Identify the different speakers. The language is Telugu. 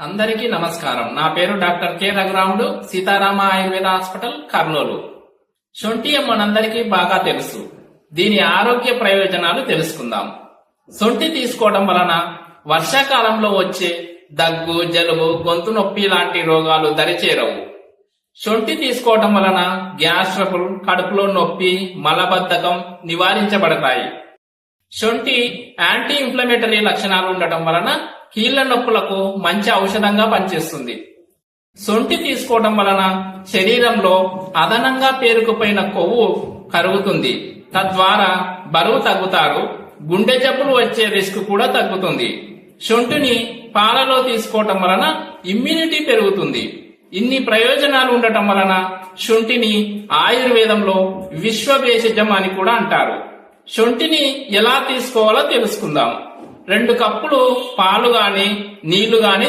Speaker 1: అందరికీ నమస్కారం. నా పేరు doctor K Raghuramudu, Sitarama Ayurveda hospital, Kurnool. శొంఠి మనందరికీ బాగా తెలుసు. దీని ఆరోగ్య ప్రయోజనాలు తెలుసుకుందాం. శొంఠి తీసుకోవడం వలన వర్షాకాలంలో వచ్చే దగ్గు, జలుబు, గొంతు నొప్పి లాంటి రోగాలు దరిచేరవు. శొంఠి తీసుకోవడం వలన గ్యాస్ ట్రబుల్, కడుపులో నొప్పి, మలబద్ధకం నివారించబడతాయి. శొంఠి యాంటీ ఇన్ఫ్లమేటరీ లక్షణాలు ఉండటం వలన కీళ్ల నొప్పులకు మంచి ఔషధంగా పనిచేస్తుంది. శొంఠి తీసుకోవడం వలన శరీరంలో అదనంగా పేరుకుపోయిన కొవ్వు కరుగుతుంది. తద్వారా బరువు తగ్గుతారు. గుండె జబ్బులు వచ్చే రిస్క్ కూడా తగ్గుతుంది. శొంఠిని పాలలో తీసుకోవటం వలన ఇమ్యూనిటీ పెరుగుతుంది. ఇన్ని ప్రయోజనాలు ఉండటం వలన శొంఠిని ఆయుర్వేదంలో విశ్వభేషజం అని కూడా అంటారు. శొంఠిని ఎలా తీసుకోవాలో తెలుసుకుందాం. 2 కప్పులు పాలు గాని నీళ్లు గాని